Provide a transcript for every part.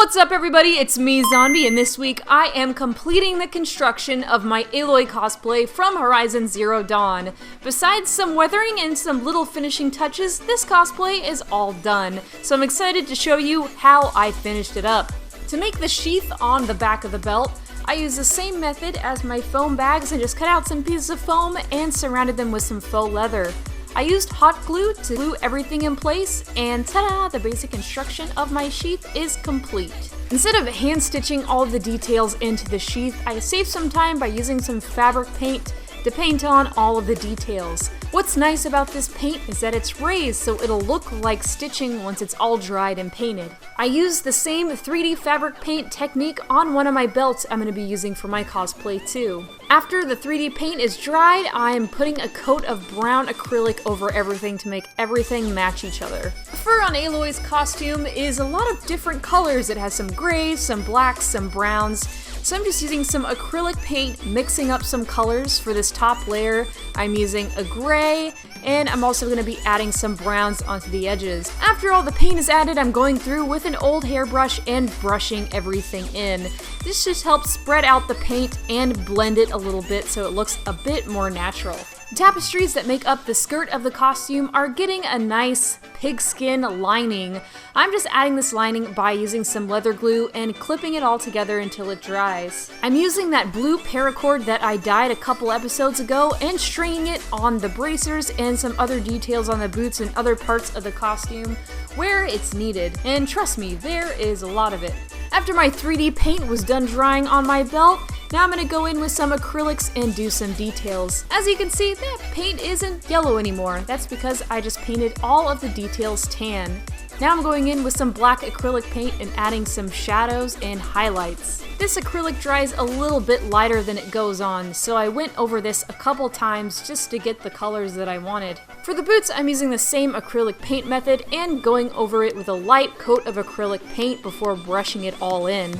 What's up everybody, it's me Zombie, and this week I am completing the construction of my Aloy cosplay from Horizon Zero Dawn. Besides some weathering and some little finishing touches, this cosplay is all done, so I'm excited to show you how I finished it up. To make the sheath on the back of the belt, I used the same method as my foam bags and just cut out some pieces of foam and surrounded them with some faux leather. I used hot glue to glue everything in place, and ta-da! The basic construction of my sheath is complete. Instead of hand stitching all of the details into the sheath, I saved some time by using some fabric paint to paint on all of the details. What's nice about this paint is that it's raised so it'll look like stitching once it's all dried and painted. I used the same 3D fabric paint technique on one of my belts I'm going to be using for my cosplay too. After the 3D paint is dried, I am putting a coat of brown acrylic over everything to make everything match each other. The fur on Aloy's costume is a lot of different colors. It has some grays, some blacks, some browns. So I'm just using some acrylic paint, mixing up some colors. For this top layer, I'm using a gray, and I'm also going to be adding some browns onto the edges. After all the paint is added, I'm going through with an old hairbrush and brushing everything in. This just helps spread out the paint and blend it a little bit so it looks a bit more natural. The tapestries that make up the skirt of the costume are getting a nice pigskin lining. I'm just adding this lining by using some leather glue and clipping it all together until it dries. I'm using that blue paracord that I dyed a couple episodes ago and stringing it on the bracers and some other details on the boots and other parts of the costume where it's needed. And trust me, there is a lot of it. After my 3D paint was done drying on my belt, now I'm going to go in with some acrylics and do some details. As you can see, that paint isn't yellow anymore. That's because I just painted all of the details tan. Now I'm going in with some black acrylic paint and adding some shadows and highlights. This acrylic dries a little bit lighter than it goes on, so I went over this a couple times just to get the colors that I wanted. For the boots, I'm using the same acrylic paint method and going over it with a light coat of acrylic paint before brushing it all in.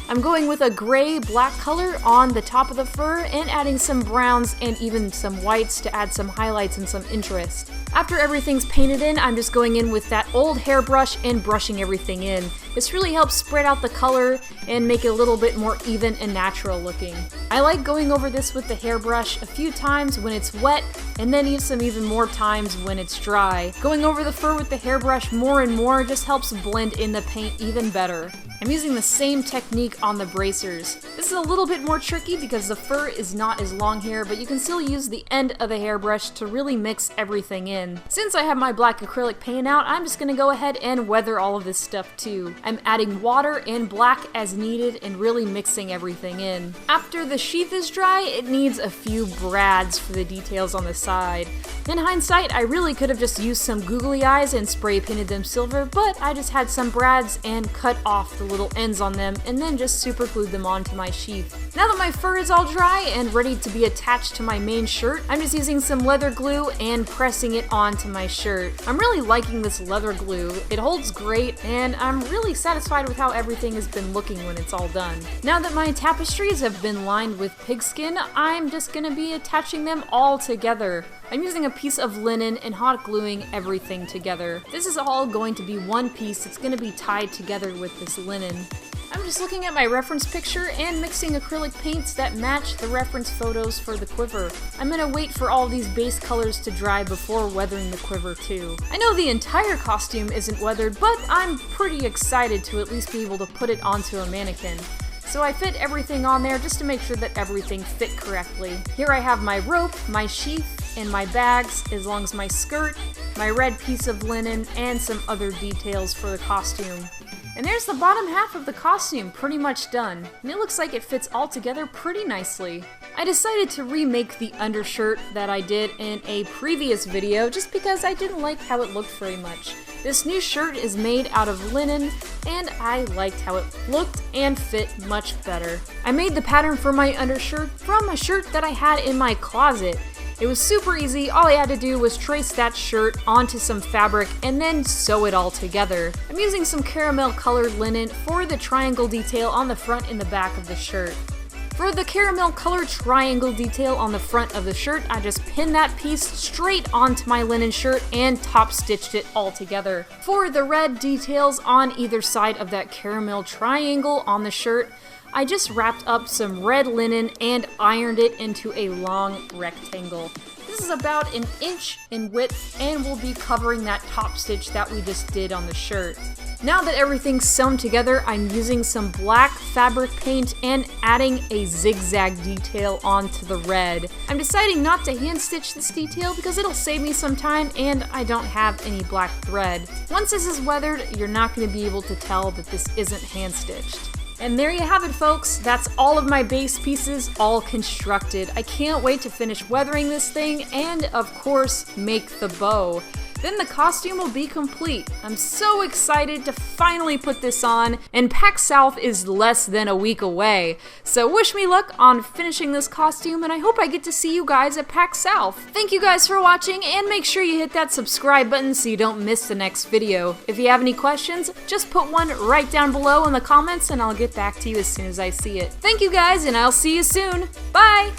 I'm going with a gray-black color on the top of the fur and adding some browns and even some whites to add some highlights and some interest. After everything's painted in, I'm just going in with that old hairbrush and brushing everything in. This really helps spread out the color and make it a little bit more even and natural looking. I like going over this with the hairbrush a few times when it's wet and then even more times when it's dry. Going over the fur with the hairbrush more and more just helps blend in the paint even better. I'm using the same technique on the bracers. This is a little bit more tricky because the fur is not as long here, but you can still use the end of the hairbrush to really mix everything in. Since I have my black acrylic paint out, I'm just going to go ahead and weather all of this stuff too. I'm adding water and black as needed and really mixing everything in. After the sheath is dry, it needs a few brads for the details on the side. In hindsight, I really could have just used some googly eyes and spray painted them silver, but I just had some brads and cut off the little ends on them and then just super glued them onto my sheath. Now that my fur is all dry and ready to be attached to my main shirt, I'm just using some leather glue and pressing it onto my shirt. I'm really liking this leather glue. It holds great and I'm really satisfied with how everything has been looking when it's all done. Now that my tapestries have been lined with pigskin, I'm just going to be attaching them all together. I'm using a piece of linen and hot gluing everything together. This is all going to be one piece that's going to be tied together with this linen. I'm just looking at my reference picture and mixing acrylic paints that match the reference photos for the quiver. I'm gonna wait for all these base colors to dry before weathering the quiver too. I know the entire costume isn't weathered, but I'm pretty excited to at least be able to put it onto a mannequin. So I fit everything on there just to make sure that everything fit correctly. Here I have my rope, my sheath, and my bags, as long as my skirt, my red piece of linen, and some other details for the costume. And there's the bottom half of the costume, pretty much done. And it looks like it fits all together pretty nicely. I decided to remake the undershirt that I did in a previous video just because I didn't like how it looked very much. This new shirt is made out of linen, and I liked how it looked and fit much better. I made the pattern for my undershirt from a shirt that I had in my closet. It was super easy. All I had to do was trace that shirt onto some fabric and then sew it all together. I'm using some caramel colored linen for the triangle detail on the front and the back of the shirt. For the caramel color triangle detail on the front of the shirt, I just pinned that piece straight onto my linen shirt and top stitched it all together. For the red details on either side of that caramel triangle on the shirt, I just wrapped up some red linen and ironed it into a long rectangle. This is about an inch in width and will be covering that top stitch that we just did on the shirt. Now that everything's sewn together, I'm using some black fabric paint and adding a zigzag detail onto the red. I'm deciding not to hand stitch this detail because it'll save me some time and I don't have any black thread. Once this is weathered, you're not going to be able to tell that this isn't hand stitched. And there you have it, folks. That's all of my base pieces all constructed. I can't wait to finish weathering this thing and, of course, make the bow. Then the costume will be complete. I'm so excited to finally put this on, and PAX South is less than a week away. So wish me luck on finishing this costume, and I hope I get to see you guys at PAX South. Thank you guys for watching, and make sure you hit that subscribe button so you don't miss the next video. If you have any questions, just put one right down below in the comments, and I'll get back to you as soon as I see it. Thank you guys, and I'll see you soon. Bye!